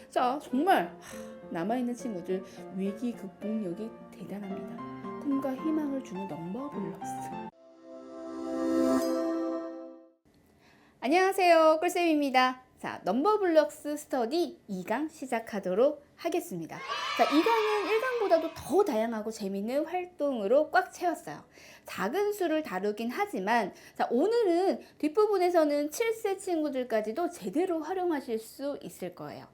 자, 정말 남아있는 친구들 위기 극복력이 대단합니다. 꿈과 희망을 주는 넘버블럭스. 안녕하세요, 꿀쌤입니다. 자, 넘버블럭스 스터디 2강 시작하도록 하겠습니다. 자, 2강은 1강보다도 더 다양하고 재밌는 활동으로 꽉 채웠어요. 작은 수를 다루긴 하지만, 자, 오늘은 뒷부분에서는 7세 친구들까지도 제대로 활용하실 수 있을 거예요.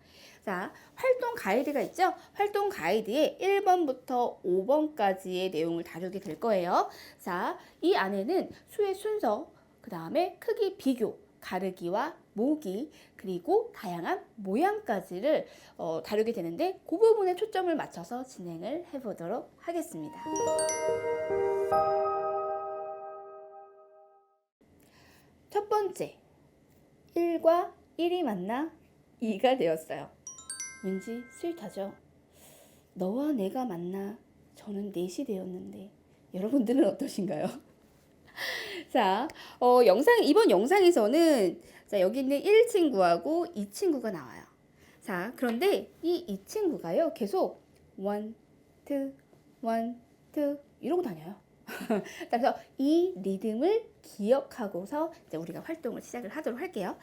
자, 활동 가이드가 있죠? 활동 가이드에 1번부터 5번까지의 내용을 다루게 될 거예요. 자, 이 안에는 수의 순서, 그 다음에 크기 비교, 가르기와 모기, 그리고 다양한 모양까지를 다루게 되는데 그 부분에 초점을 맞춰서 진행을 해보도록 하겠습니다. 첫 번째, 1과 1이 만나 2가 되었어요. 왠지 스윗하죠? 너와 내가 만나 저는 4시 되었는데 여러분들은 어떠신가요? 자, 이번 영상에서는 자, 여기 있는 1 친구하고 2 친구가 나와요. 자, 그런데 이 친구가요, 계속 1, 2, 1, 2 이러고 다녀요. 그래서 이 리듬을 기억하고서 이제 우리가 활동을 시작을 하도록 할게요.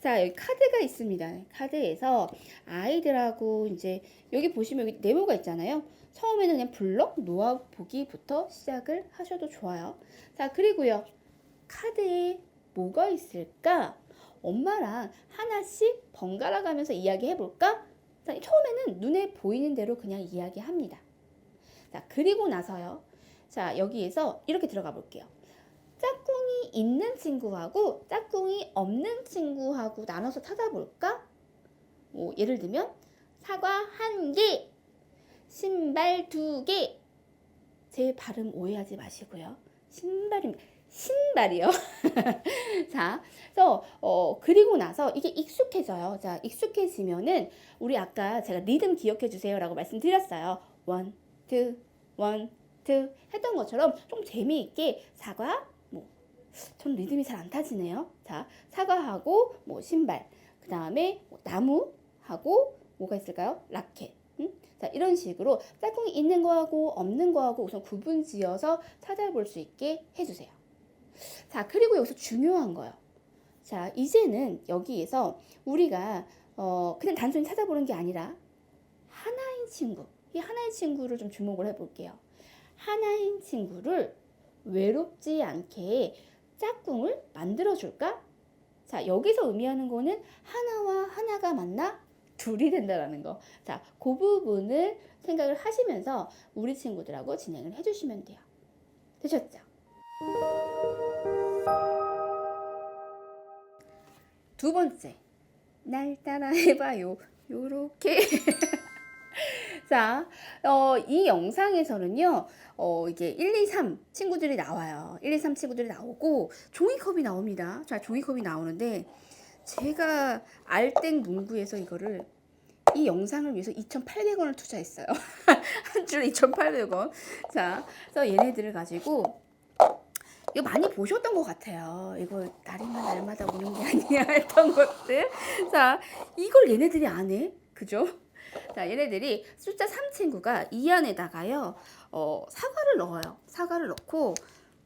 자, 여기 카드가 있습니다. 카드에서 아이들하고 이제 여기 보시면 여기 네모가 있잖아요. 처음에는 그냥 블럭 놓아보기부터 시작을 하셔도 좋아요. 자, 그리고요, 카드에 뭐가 있을까? 엄마랑 하나씩 번갈아 가면서 이야기 해볼까? 자, 처음에는 눈에 보이는 대로 그냥 이야기합니다. 자, 그리고 나서요. 자, 여기에서 이렇게 들어가 볼게요. 짝꿍이 있는 친구하고 짝꿍이 없는 친구하고 나눠서 찾아볼까? 뭐 예를 들면 사과 1개, 신발 2개. 제 발음 오해하지 마시고요. 신발이요. 자, 그래서 그리고 나서 이게 익숙해져요. 자, 익숙해지면은 우리 아까 제가 리듬 기억해 주세요라고 말씀드렸어요. 1, 2, 1, 2 했던 것처럼 좀 재미있게 사과, 전 리듬이 잘 안 타지네요. 자, 사과하고 신발, 그 다음에 나무하고 뭐가 있을까요? 라켓. 자, 이런 식으로 짝꿍이 있는 거하고 없는 거하고 우선 구분 지어서 찾아볼 수 있게 해주세요. 자, 그리고 여기서 중요한 거요. 자, 이제는 여기에서 우리가 그냥 단순히 찾아보는 게 아니라 하나인 친구, 이 하나인 친구를 좀 주목을 해볼게요. 하나인 친구를 외롭지 않게 짝꿍을 만들어줄까? 자, 여기서 의미하는 거는 하나와 하나가 만나 둘이 된다라는 거. 자, 그 부분을 생각을 하시면서 우리 친구들하고 진행을 해주시면 돼요. 되셨죠? 두 번째, 날 따라 해봐요. 요렇게. 자, 이 영상에서는요, 이게 1, 2, 3 친구들이 나와요. 1, 2, 3 친구들이 나오고, 종이컵이 나옵니다. 자, 종이컵이 나오는데, 제가 알땡 문구에서 이 영상을 위해서 2,800원을 투자했어요. 한 줄 2,800원. 자, 그래서 얘네들을 가지고, 이거 많이 보셨던 것 같아요. 이거 날마다 오는 게 아니야 했던 것들. 자, 이걸 얘네들이 안 해. 그죠? 자, 얘네들이 숫자 3 친구가 이 안에다가요, 사과를 넣어요. 사과를 넣고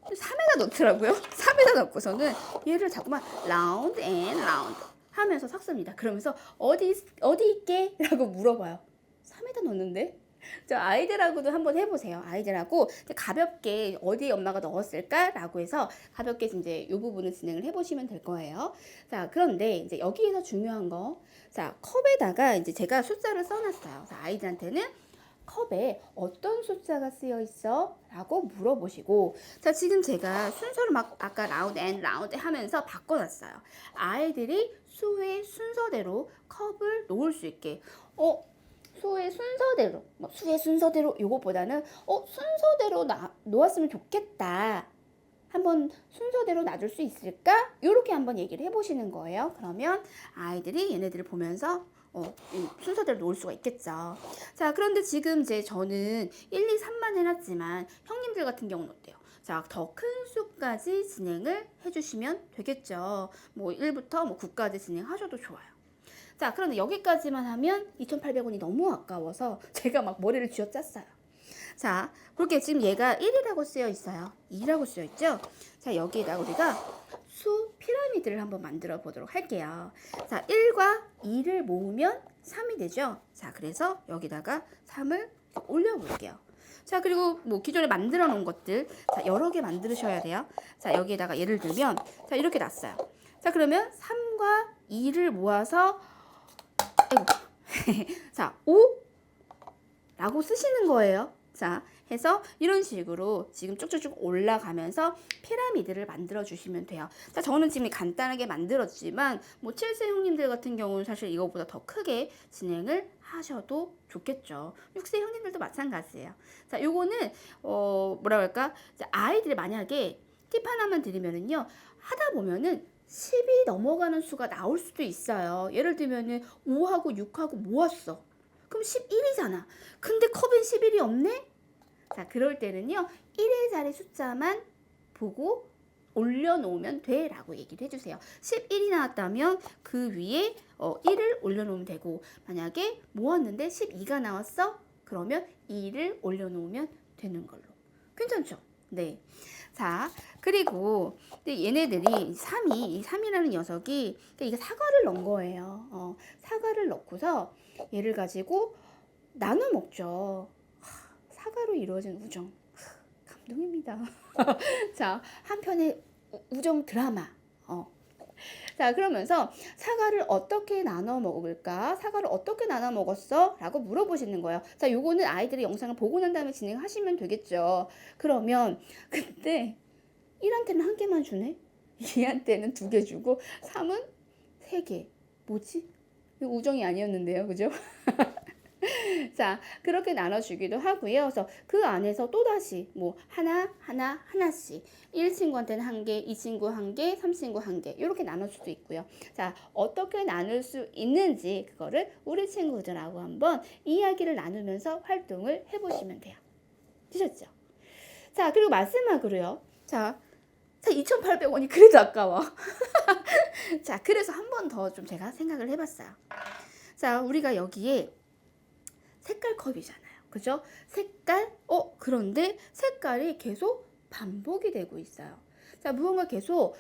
3에다 넣더라고요. 3에다 넣고서는 얘를 자꾸만 라운드 앤 라운드 하면서 섞습니다. 그러면서 어디 있게? 라고 물어봐요. 3에다 넣는데? 저 아이들하고도 한번 해보세요. 아이들하고 가볍게 어디에 엄마가 넣었을까? 라고 해서 가볍게 이제 이 부분을 진행을 해보시면 될 거예요. 자, 그런데 이제 여기에서 중요한 거. 자, 컵에다가 이제 제가 숫자를 써놨어요. 자, 아이들한테는 컵에 어떤 숫자가 쓰여 있어? 라고 물어보시고, 자, 지금 제가 순서를 막 아까 라운드 앤 라운드 하면서 바꿔놨어요. 아이들이 수의 순서대로 컵을 놓을 수 있게. 수의 순서대로 요것보다는 순서대로 놓았으면 좋겠다. 한번 순서대로 놔줄 수 있을까? 이렇게 한번 얘기를 해보시는 거예요. 그러면 아이들이 얘네들을 보면서 순서대로 놓을 수가 있겠죠. 자, 그런데 지금 저는 1, 2, 3만 해놨지만 형님들 같은 경우는 어때요? 자, 더 큰 수까지 진행을 해주시면 되겠죠. 1부터 9까지 진행하셔도 좋아요. 자, 그런데 여기까지만 하면 2,800원이 너무 아까워서 제가 막 머리를 쥐어짰어요. 자, 그렇게 지금 얘가 1이라고 쓰여 있어요. 2라고 쓰여 있죠? 자, 여기에다 우리가 수 피라미드를 한번 만들어 보도록 할게요. 자, 1과 2를 모으면 3이 되죠? 자, 그래서 여기다가 3을 올려 볼게요. 자, 그리고 뭐 기존에 만들어 놓은 것들, 자, 여러 개 만드셔야 돼요. 자, 여기에다가 예를 들면, 자, 이렇게 놨어요. 자, 그러면 3과 2를 모아서, 아이고, 자, 5라고 쓰시는 거예요. 자, 해서 이런 식으로 지금 쭉쭉쭉 올라가면서 피라미드를 만들어 주시면 돼요. 자, 저는 지금 간단하게 만들었지만 뭐 7세 형님들 같은 경우는 사실 이거보다 더 크게 진행을 하셔도 좋겠죠. 6세 형님들도 마찬가지예요. 자, 요거는 뭐라 할까? 아이들이 만약에 팁 하나만 드리면은요. 하다 보면은 10이 넘어가는 수가 나올 수도 있어요. 예를 들면은 5하고 6하고 모았어. 그럼 11이잖아. 근데 컵엔 11이 없네? 자, 그럴 때는요. 1의 자리 숫자만 보고 올려놓으면 돼 라고 얘기를 해주세요. 11이 나왔다면 그 위에 1을 올려놓으면 되고, 만약에 모았는데 12가 나왔어? 그러면 2를 올려놓으면 되는 걸로. 괜찮죠? 네. 자, 그리고 얘네들이 3이라는 녀석이 이게 사과를 넣은 거예요. 사과를 넣고서 얘를 가지고 나눠 먹죠. 사과로 이루어진 우정. 감동입니다. 자, 한편의 우정 드라마. 자, 그러면서 사과를 어떻게 나눠 먹을까? 사과를 어떻게 나눠 먹었어? 라고 물어보시는 거예요. 자, 요거는 아이들이 영상을 보고 난 다음에 진행하시면 되겠죠. 그러면 그때 1한테는 1개만 주네? 2한테는 2개 주고 3은 3개. 뭐지? 이거 우정이 아니었는데요. 그죠? 자, 그렇게 나눠주기도 하고요. 그래서 그 안에서 또다시 뭐 하나씩 1친구한테는 1개, 2친구 1개, 3친구 1개 이렇게 나눌 수도 있고요. 자, 어떻게 나눌 수 있는지 그거를 우리 친구들하고 한번 이야기를 나누면서 활동을 해보시면 돼요. 되셨죠? 자, 그리고 마지막으로요. 자, 2,800원이 그래도 아까워. 자, 그래서 한 번 더 좀 제가 생각을 해봤어요. 자, 우리가 여기에 색깔 컵이잖아요. 그죠? 색깔, 그런데 색깔이 계속 반복이 되고 있어요. 자, 무언가 계속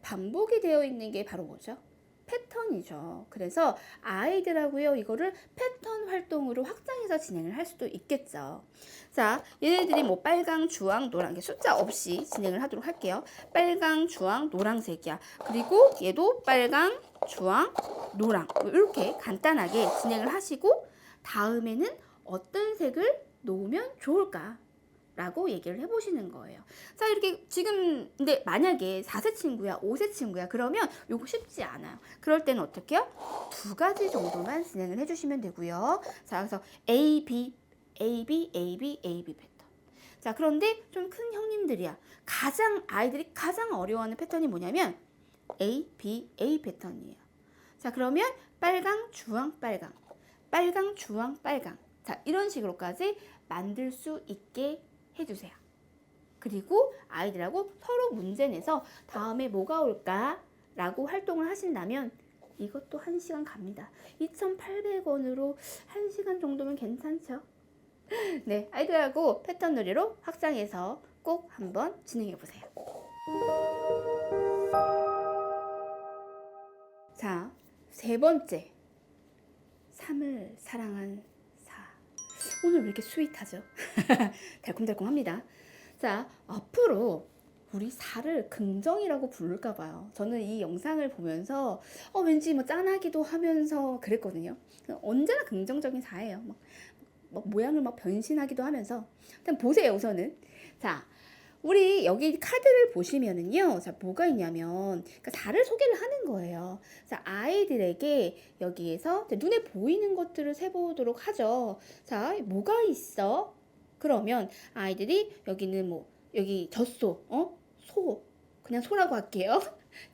반복이 되어 있는 게 바로 뭐죠? 패턴이죠. 그래서 아이들하고요, 이거를 패턴 활동으로 확장해서 진행을 할 수도 있겠죠. 자, 얘네들이 뭐 빨강, 주황, 노랑, 숫자 없이 진행을 하도록 할게요. 빨강, 주황, 노랑색이야. 그리고 얘도 빨강, 주황, 노랑. 이렇게 간단하게 진행을 하시고, 다음에는 어떤 색을 놓으면 좋을까? 라고 얘기를 해보시는 거예요. 자, 이렇게 지금 근데 만약에 4세 친구야, 5세 친구야, 그러면 요거 쉽지 않아요. 그럴 때는 어떻게 해요? 2가지 정도만 진행을 해주시면 되고요. 자, 그래서 A, B 패턴. 자, 그런데 좀 큰 형님들이야. 아이들이 가장 어려워하는 패턴이 뭐냐면 A, 패턴이에요. 자, 그러면 빨강, 주황, 빨강. 빨강, 주황, 빨강. 자, 이런 식으로까지 만들 수 있게 해주세요. 그리고 아이들하고 서로 문제 내서 다음에 뭐가 올까? 라고 활동을 하신다면 이것도 1시간 갑니다. 2,800원으로 1시간 정도면 괜찮죠? 네, 아이들하고 패턴 놀이로 확장해서 꼭 한번 진행해 보세요. 자, 3번째. 3을 사랑한 4. 오늘 왜 이렇게 스윗하죠? 달콤달콤합니다. 자, 앞으로 우리 4를 긍정이라고 부를까 봐요. 저는 이 영상을 보면서 왠지 뭐 짠하기도 하면서 그랬거든요. 언제나 긍정적인 4예요. 막 모양을 막 변신하기도 하면서. 일단 보세요, 우선은. 자, 우리 여기 카드를 보시면은요, 자, 뭐가 있냐면, 그러니까 4를 소개를 하는 거예요. 자, 아이들에게 여기에서 눈에 보이는 것들을 세보도록 하죠. 자, 뭐가 있어? 그러면 아이들이 여기는 뭐, 여기 젖소, 소. 그냥 소라고 할게요.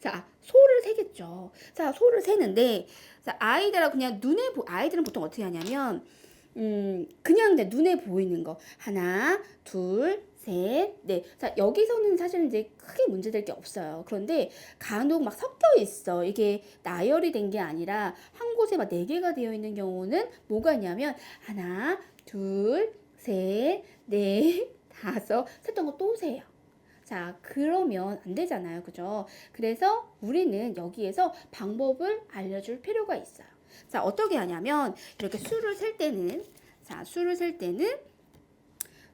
자, 소를 세겠죠. 자, 소를 세는데, 자, 아이들은 보통 어떻게 하냐면, 그냥 눈에 보이는 거. 하나, 둘, 셋, 넷. 자, 여기서는 사실은 이제 크게 문제될 게 없어요. 그런데 간혹 막 섞여 있어. 이게 나열이 된 게 아니라 한 곳에 막 네 개가 되어 있는 경우는 뭐가 있냐면 하나, 둘, 셋, 넷, 다섯, 셌던 거 또 세요. 자, 그러면 안 되잖아요. 그죠? 그래서 우리는 여기에서 방법을 알려줄 필요가 있어요. 자, 어떻게 하냐면 이렇게 수를 셀 때는 수를 셀 때는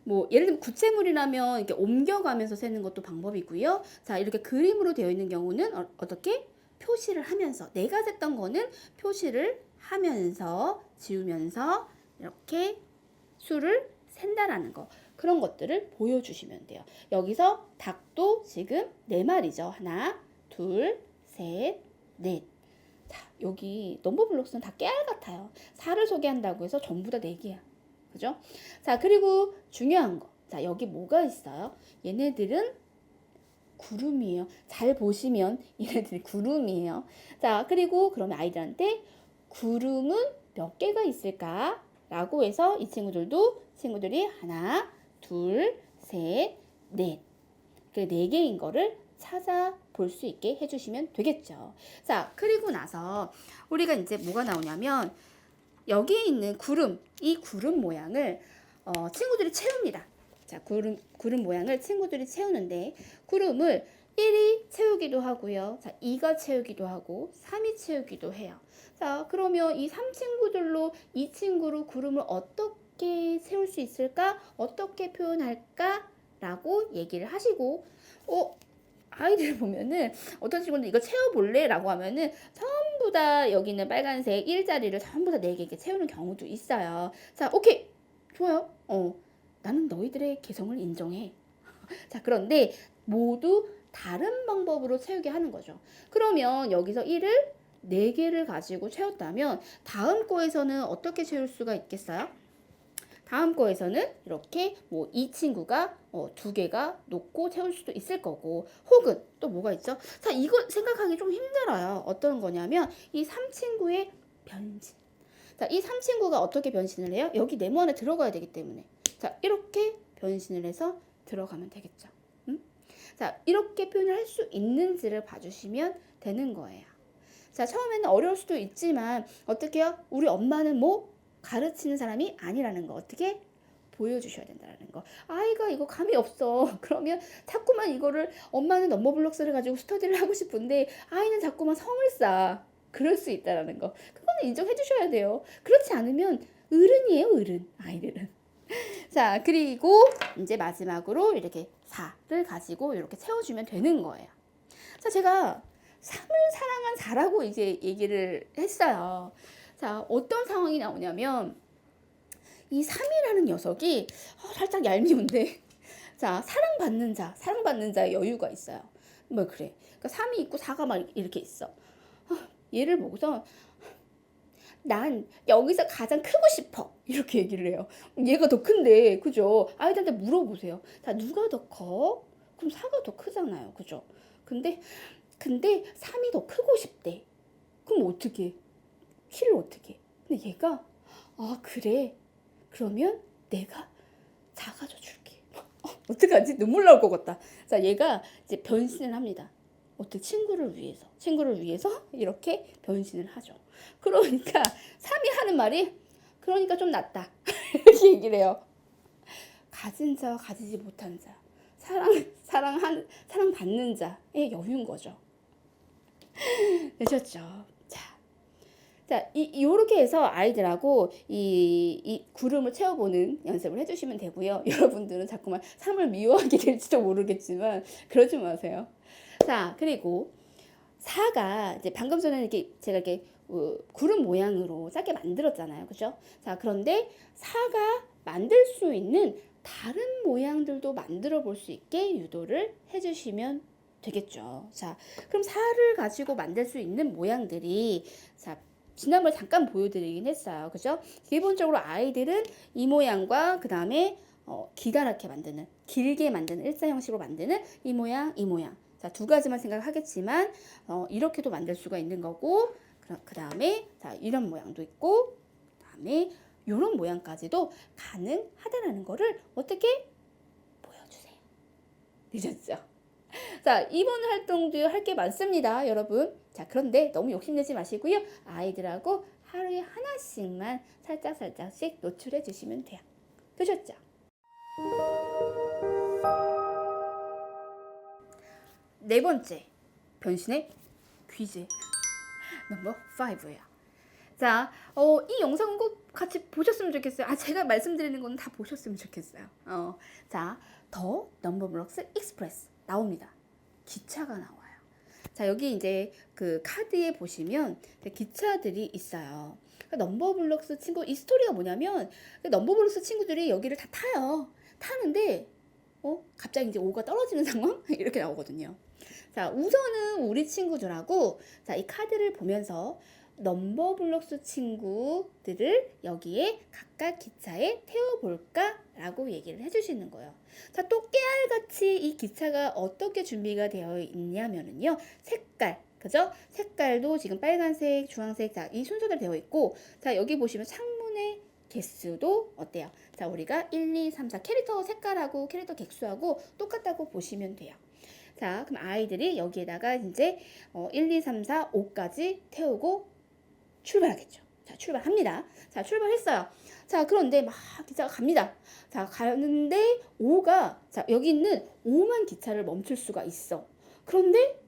뭐 예를 들면 구체물이라면 이렇게 옮겨가면서 세는 것도 방법이고요. 자, 이렇게 그림으로 되어 있는 경우는 어떻게 표시를 하면서 내가 셌던 거는 표시를 하면서 지우면서 이렇게 수를 센다라는 거. 그런 것들을 보여주시면 돼요. 여기서 닭도 지금 네 마리죠. 하나, 둘, 셋, 넷. 자, 여기 넘버블록스는 다 깨알 같아요. 4를 소개한다고 해서 전부 다 4개야. 그죠? 자, 그리고 중요한 거. 자, 여기 뭐가 있어요? 얘네들은 구름이에요. 잘 보시면 얘네들이 구름이에요. 자, 그리고 그러면 아이들한테 구름은 몇 개가 있을까? 라고 해서 이 친구들이 하나, 둘, 셋, 넷. 그 4개인 거를 찾아볼 수 있게 해주시면 되겠죠. 자, 그리고 나서 우리가 이제 뭐가 나오냐면 여기에 있는 구름, 이 구름 모양을 친구들이 채웁니다. 자, 구름 모양을 친구들이 채우는데 구름을 1이 채우기도 하고요. 자, 2가 채우기도 하고 3이 채우기도 해요. 자, 그러면 이 3친구들로 이 친구로 구름을 어떻게 채울 수 있을까? 어떻게 표현할까? 라고 얘기를 하시고 아이들 보면은 어떤 친구는 이거 채워볼래? 라고 하면은 전부 다 여기 있는 빨간색 일자리를 전부 다 4개 이렇게 채우는 경우도 있어요. 자, 오케이. 좋아요. 나는 너희들의 개성을 인정해. 자, 그런데 모두 다른 방법으로 채우게 하는 거죠. 그러면 여기서 1을 4개를 가지고 채웠다면 다음 거에서는 어떻게 채울 수가 있겠어요? 다음 거에서는 이렇게 뭐 이 친구가 2개가 놓고 채울 수도 있을 거고 혹은 또 뭐가 있죠? 자, 이거 생각하기 좀 힘들어요. 어떤 거냐면 이 3친구의 변신. 자, 이 3친구가 어떻게 변신을 해요? 여기 네모 안에 들어가야 되기 때문에 자, 이렇게 변신을 해서 들어가면 되겠죠. 자, 이렇게 표현을 할 수 있는지를 봐주시면 되는 거예요. 자, 처음에는 어려울 수도 있지만 어떻게 해요? 우리 엄마는 뭐 가르치는 사람이 아니라는 거 어떻게 보여주셔야 된다는 거. 아이가 이거 감이 없어. 그러면 자꾸만 이거를 엄마는 넘버블록스를 가지고 스터디를 하고 싶은데 아이는 자꾸만 성을 쌓아. 그럴 수 있다라는 거. 그거는 인정해 주셔야 돼요. 그렇지 않으면 어른이에요, 어른. 아이들은. 자, 그리고 이제 마지막으로 이렇게 4를 가지고 이렇게 채워주면 되는 거예요. 자, 제가 3을 사랑한 4라고 이제 얘기를 했어요. 자, 어떤 상황이 나오냐면 이 3이라는 녀석이 살짝 얄미운데 자, 사랑받는 자의 여유가 있어요. 뭐 그래. 그러니까 3이 있고 4가 막 이렇게 있어. 얘를 보고서 난 여기서 가장 크고 싶어. 이렇게 얘기를 해요. 얘가 더 큰데, 그죠? 아이들한테 물어보세요. 자, 누가 더 커? 그럼 4가 더 크잖아요. 그죠? 근데 3이 더 크고 싶대. 그럼 어떻게? 키를 어떻게? 근데 얘가 그래. 그러면 내가 작아져 줄게. 어떡하지? 눈물 나올 것 같다. 자, 얘가 이제 변신을 합니다. 어떻게 친구를 위해서 이렇게 변신을 하죠. 그러니까 3이 하는 말이 그러니까 좀 낫다. 이렇게 얘기를 해요. 가진 자와 가지지 못한 자. 사랑받는 자의 여유인 거죠. 되셨죠? 자, 요렇게 해서 아이들하고 이 구름을 채워보는 연습을 해주시면 되고요. 여러분들은 자꾸만 3을 미워하게 될지도 모르겠지만 그러지 마세요. 자, 그리고 4가 이제 방금 전에 이렇게 제가 이렇게 구름 모양으로 짧게 만들었잖아요. 그죠? 자, 그런데 4가 만들 수 있는 다른 모양들도 만들어 볼 수 있게 유도를 해주시면 되겠죠. 자, 그럼 4를 가지고 만들 수 있는 모양들이 자, 지난번에 잠깐 보여드리긴 했어요. 그죠? 기본적으로 아이들은 이 모양과 그 다음에 기다랗게 만드는, 길게 만드는 일자 형식으로 만드는 이 모양, 이 모양. 자, 2가지만 생각하겠지만 이렇게도 만들 수가 있는 거고 그 다음에 자, 이런 모양도 있고 그 다음에 이런 모양까지도 가능하다라는 거를 어떻게 보여주세요. 되셨죠? 자, 이번 활동도 할 게 많습니다, 여러분. 자, 그런데 너무 욕심내지 마시고요. 아이들하고 하루에 하나씩만 살짝씩 노출해 주시면 돼요. 되셨죠? 네 번째, 변신의 퀴즈 넘버 5예요. 자, 이 영상은 꼭 같이 보셨으면 좋겠어요. 제가 말씀드리는 건 다 보셨으면 좋겠어요. 자, 더 넘버블록스 익스프레스 나옵니다. 기차가 나와요. 자, 여기 이제 그 카드에 보시면 기차들이 있어요. 넘버블록스 친구, 이 스토리가 뭐냐면, 넘버블록스 친구들이 여기를 다 타요. 타는데, 갑자기 이제 5가 떨어지는 상황? 이렇게 나오거든요. 자, 우선은 우리 친구들하고, 자, 이 카드를 보면서, 넘버블록스 친구들을 여기에 각각 기차에 태워볼까? 라고 얘기를 해주시는 거예요. 자, 또 깨알같이 이 기차가 어떻게 준비가 되어 있냐면요. 색깔, 그죠? 색깔도 지금 빨간색, 주황색, 자, 이 순서대로 되어 있고, 자, 여기 보시면 창문의 개수도 어때요? 자, 우리가 1, 2, 3, 4 캐릭터 색깔하고 캐릭터 개수하고 똑같다고 보시면 돼요. 자, 그럼 아이들이 여기에다가 이제 1, 2, 3, 4, 5까지 태우고 출발하겠죠. 자, 출발합니다. 자, 출발했어요. 자, 그런데 막 기차가 갑니다. 자, 가는데 5가, 자, 여기 있는 5만 기차를 멈출 수가 있어. 그런데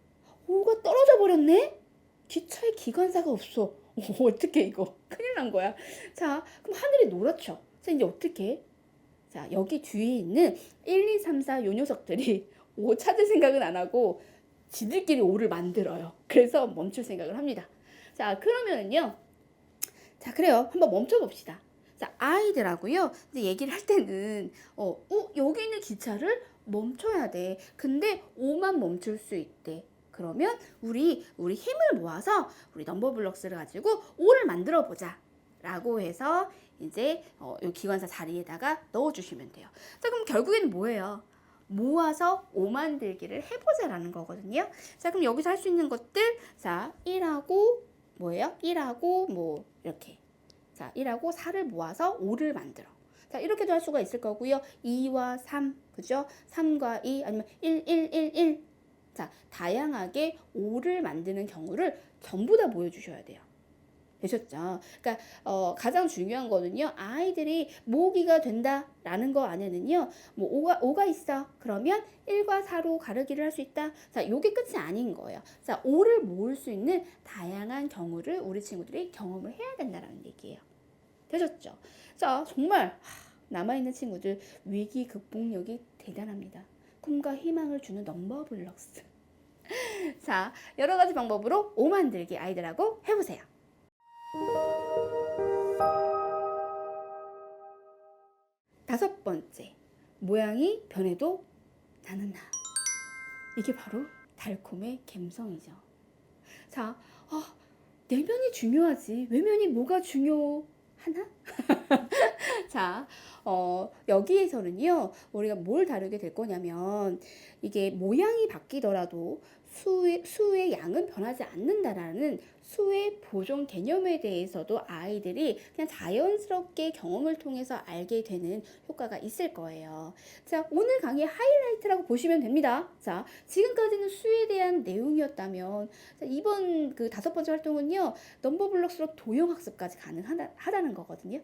5가 떨어져 버렸네? 기차에 기관사가 없어. 어떻게 이거? 큰일 난 거야. 자, 그럼 하늘이 노랗죠. 자, 이제 어떻게? 자, 여기 뒤에 있는 1, 2, 3, 4 요 녀석들이 5 찾을 생각은 안 하고 지들끼리 5를 만들어요. 그래서 멈출 생각을 합니다. 자, 그러면은요. 자, 그래요. 한번 멈춰봅시다. 자, 아이들하고요. 이제 얘기를 할 때는, 여기 있는 기차를 멈춰야 돼. 근데 5만 멈출 수 있대. 그러면 우리 힘을 모아서 우리 넘버블록스를 가지고 5를 만들어 보자. 라고 해서 이제 이 기관사 자리에다가 넣어주시면 돼요. 자, 그럼 결국에는 뭐예요? 모아서 5 만들기를 해보자라는 거거든요. 자, 그럼 여기서 할 수 있는 것들, 자, 1하고 뭐예요? 1하고 뭐 이렇게, 자, 1하고 4를 모아서 5를 만들어. 자, 이렇게도 할 수가 있을 거고요. 2와 3, 그죠? 3과 2, 아니면 1, 1, 1, 1. 자, 다양하게 5를 만드는 경우를 전부 다 보여주셔야 돼요. 되셨죠? 그러니까 가장 중요한 거는요. 아이들이 모으기가 된다라는 거 안에는요. 뭐 5가 있어. 그러면 1과 4로 가르기를 할 수 있다. 자, 요게 끝이 아닌 거예요. 자, 5를 모을 수 있는 다양한 경우를 우리 친구들이 경험을 해야 된다라는 얘기예요. 되셨죠? 자, 정말 남아있는 친구들 위기 극복력이 대단합니다. 꿈과 희망을 주는 넘버블록스. 자, 여러 가지 방법으로 5 만들기 아이들하고 해보세요. 다섯 번째, 모양이 변해도 나는 나. 이게 바로 달콤의 갬성이죠. 자, 내면이 중요하지. 외면이 뭐가 중요하나? 자, 여기에서는요, 우리가 뭘 다루게 될 거냐면, 이게 모양이 바뀌더라도 수의 양은 변하지 않는다라는 수의 보존 개념에 대해서도 아이들이 그냥 자연스럽게 경험을 통해서 알게 되는 효과가 있을 거예요. 자, 오늘 강의 하이라이트라고 보시면 됩니다. 자, 지금까지는 수에 대한 내용이었다면, 자, 이번 그 5번째 활동은요, 넘버블록스로 도형학습까지 가능하다는 거거든요.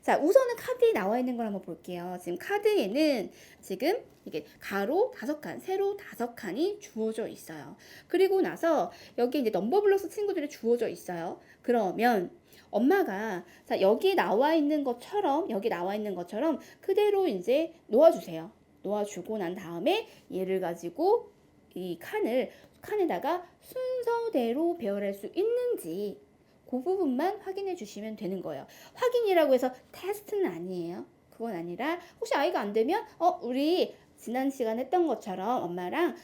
자, 우선은 카드에 나와 있는 걸 한번 볼게요. 지금 카드에는 지금 이게 가로 5칸, 세로 5칸이 주어져 있어요. 그리고 나서 여기 이제 넘버블록스 친구들이 주어져 있어요. 그러면 엄마가 자, 여기 나와 있는 것처럼 그대로 이제 놓아주세요. 놓아주고 난 다음에 얘를 가지고 이 칸에다가 순서대로 배열할 수 있는지 그 부분만 확인해 주시면 되는 거예요. 확인이라고 해서 테스트는 아니에요. 그건 아니라 혹시 아이가 안 되면 우리 지난 시간 했던 것처럼 엄마랑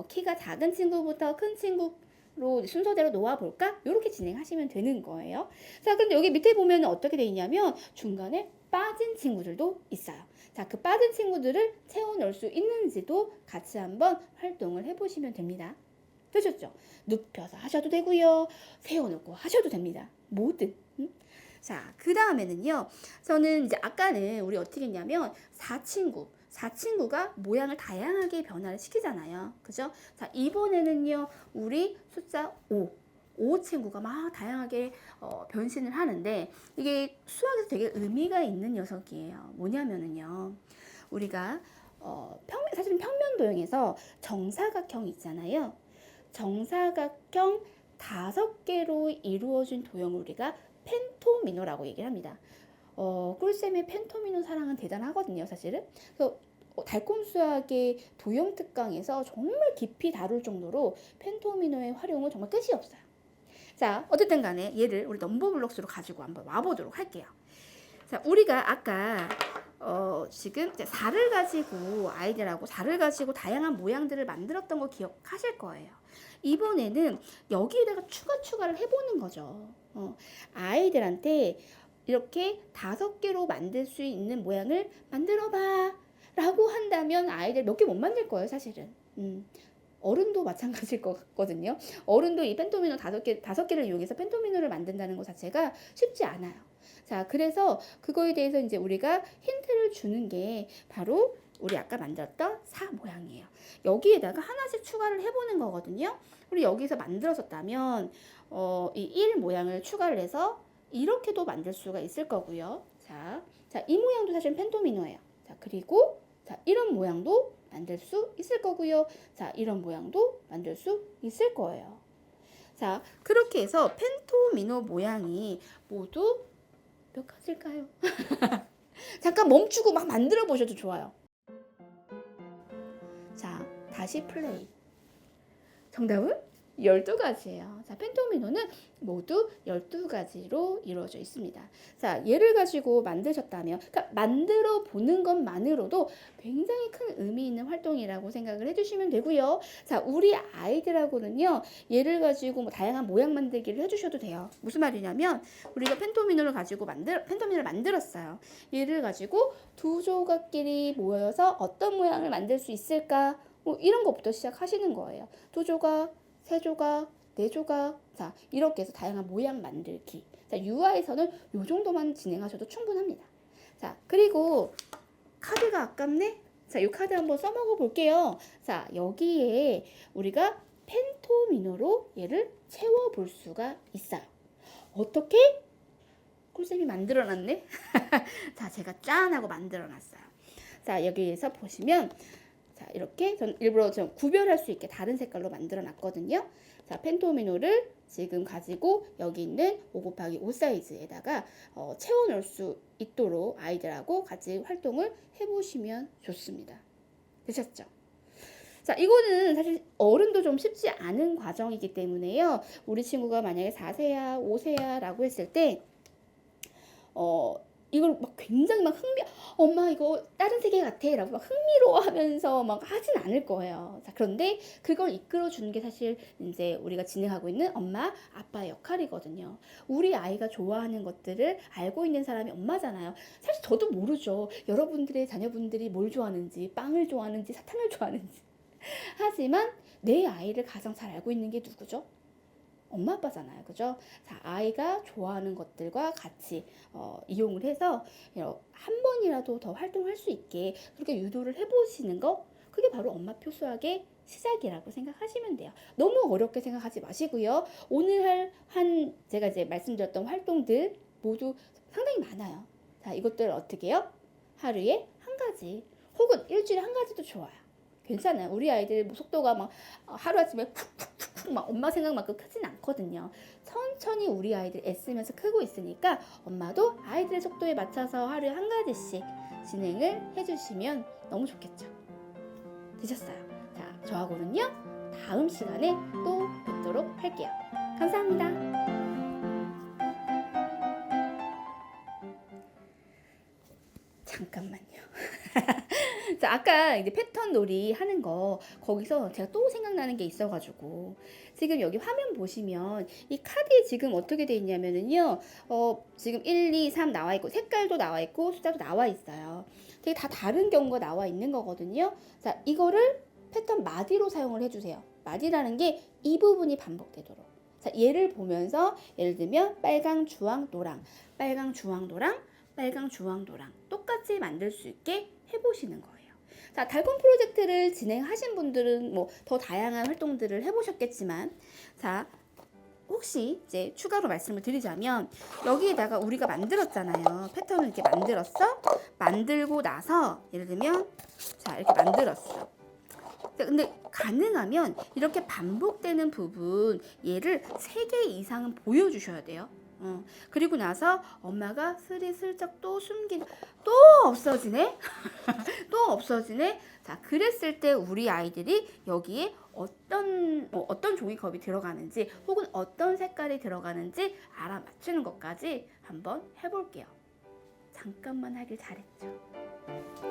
키가 작은 친구부터 큰 친구로 순서대로 놓아볼까? 이렇게 진행하시면 되는 거예요. 자, 그런데 여기 밑에 보면 어떻게 돼 있냐면 중간에 빠진 친구들도 있어요. 자, 그 빠진 친구들을 채워 넣을 수 있는지도 같이 한번 활동을 해보시면 됩니다. 되셨죠? 눕혀서 하셔도 되고요. 세워놓고 하셔도 됩니다. 뭐든. 자, 그 다음에는요. 저는 이제 아까는 우리 어떻게 했냐면 4 자, 친구가 모양을 다양하게 변화를 시키잖아요. 그죠? 자, 이번에는요, 우리 숫자 5 친구가 막 다양하게 변신을 하는데, 이게 수학에서 되게 의미가 있는 녀석이에요. 뭐냐면은요, 우리가 사실은 평면도형에서 정사각형 있잖아요. 정사각형 5개로 이루어진 도형을 우리가 펜토미노라고 얘기를 합니다. 꿀쌤의 펜토미노 사랑은 대단하거든요, 사실은. 그래서 달콤 수학의 도형 특강에서 정말 깊이 다룰 정도로 펜토미노의 활용은 정말 끝이 없어요. 자, 어쨌든 간에 얘를 우리 넘버블록스로 가지고 한번 와보도록 할게요. 자, 우리가 아까 지금 4를 가지고 아이들하고 4를 가지고 다양한 모양들을 만들었던 거 기억하실 거예요. 이번에는 여기에다가 추가를 해보는 거죠. 아이들한테 이렇게 5개로 만들 수 있는 모양을 만들어봐 라고 한다면 아이들 몇 개 못 만들 거예요, 사실은. 어른도 마찬가지일 것 같거든요. 어른도 이 펜토미노 5개를 이용해서 펜토미노를 만든다는 것 자체가 쉽지 않아요. 자, 그래서 그거에 대해서 이제 우리가 힌트를 주는 게 바로 우리 아까 만들었던 4 모양이에요. 여기에다가 하나씩 추가를 해보는 거거든요. 우리 여기서 만들었었다면 이 1 모양을 추가를 해서 이렇게도 만들 수가 있을 거고요. 자, 이 모양도 사실 펜토미노예요. 자, 그리고 자, 이런 모양도 만들 수 있을 거고요. 자, 이런 모양도 만들 수 있을 거예요. 자, 그렇게 해서 펜토미노 모양이 모두 몇 가지일까요? 잠깐 멈추고 막 만들어 보셔도 좋아요. 자, 다시 플레이. 정답은 12가지예요. 자, 펜토미노는 모두 12가지로 이루어져 있습니다. 자, 얘를 가지고 만드셨다면, 그러니까 만들어 보는 것만으로도 굉장히 큰 의미 있는 활동이라고 생각을 해주시면 되고요. 자, 우리 아이들하고는요, 얘를 가지고 뭐 다양한 모양 만들기를 해주셔도 돼요. 무슨 말이냐면, 우리가 펜토미노를 만들었어요. 얘를 가지고 2조각끼리 모여서 어떤 모양을 만들 수 있을까? 뭐 이런 것부터 시작하시는 거예요. 2조각, 3조각, 4조각. 자, 이렇게 해서 다양한 모양 만들기. 자, 유아에서는 요 정도만 진행하셔도 충분합니다. 자, 그리고 카드가 아깝네? 자, 이 카드 한번 써먹어 볼게요. 자, 여기에 우리가 펜토미노로 얘를 채워볼 수가 있어요. 어떻게? 꿀쌤이 만들어놨네? 자, 제가 짠 하고 만들어놨어요. 자, 여기에서 보시면 자, 이렇게 전 일부러 좀 구별할 수 있게 다른 색깔로 만들어 놨거든요. 자, 펜토미노를 지금 가지고 여기 있는 5 곱하기 5 사이즈에다가 채워 넣을 수 있도록 아이들하고 같이 활동을 해보시면 좋습니다. 되셨죠? 자, 이거는 사실 어른도 좀 쉽지 않은 과정이기 때문에요. 우리 친구가 만약에 4세야, 5세야 라고 했을 때 이걸 막 굉장히 막 엄마 이거 다른 세계 같아 라고 막 흥미로워하면서 막 하진 않을 거예요. 자, 그런데 그걸 이끌어 주는 게 사실 이제 우리가 진행하고 있는 엄마, 아빠의 역할이거든요. 우리 아이가 좋아하는 것들을 알고 있는 사람이 엄마잖아요. 사실 저도 모르죠. 여러분들의 자녀분들이 뭘 좋아하는지, 빵을 좋아하는지, 사탕을 좋아하는지. 하지만 내 아이를 가장 잘 알고 있는 게 누구죠? 엄마 아빠잖아요. 그죠? 자, 아이가 좋아하는 것들과 같이 이용을 해서 한 번이라도 더 활동할 수 있게 그렇게 유도를 해보시는 거, 그게 바로 엄마표 수학의 시작이라고 생각하시면 돼요. 너무 어렵게 생각하지 마시고요. 오늘 제가 이제 말씀드렸던 활동들 모두 상당히 많아요. 자, 이것들 어떻게 해요? 하루에 한 가지 혹은 일주일에 한 가지도 좋아요. 괜찮아요. 우리 아이들 속도가 막 하루아침에 푹푹푹 막 엄마 생각만큼 크진 않거든요. 천천히 우리 아이들 애쓰면서 크고 있으니까 엄마도 아이들의 속도에 맞춰서 하루에 한 가지씩 진행을 해주시면 너무 좋겠죠. 되셨어요? 자, 저하고는요, 다음 시간에 또 뵙도록 할게요. 감사합니다. 잠깐만요. 자, 아까 이제 패턴 놀이 하는 거 거기서 제가 또 생각나는 게 있어가지고 지금 여기 화면 보시면 이 카드에 지금 어떻게 돼 있냐면은요, 지금 1, 2, 3 나와 있고 색깔도 나와 있고 숫자도 나와 있어요. 되게 다 다른 경우가 나와 있는 거거든요. 자, 이거를 패턴 마디로 사용을 해주세요. 마디라는 게 이 부분이 반복되도록. 자, 얘를 보면서 예를 들면 빨강, 주황, 노랑, 빨강, 주황, 노랑, 빨강, 주황, 노랑 똑같이 만들 수 있게 해보시는 거예요. 자, 달콤 프로젝트를 진행하신 분들은 뭐 더 다양한 활동들을 해보셨겠지만, 자, 혹시 이제 추가로 말씀을 드리자면, 여기에다가 우리가 만들었잖아요. 패턴을 이렇게 만들었어. 만들고 나서 예를 들면 자, 이렇게 만들었어. 근데 가능하면 이렇게 반복되는 부분 얘를 3개 이상은 보여주셔야 돼요. 그리고 나서 엄마가 스리슬쩍 또 숨긴, 또 없어지네? 또 없어지네? 자, 그랬을 때 우리 아이들이 여기에 어떤 종이컵이 들어가는지 혹은 어떤 색깔이 들어가는지 알아맞추는 것까지 한번 해볼게요. 잠깐만 하길 잘했죠.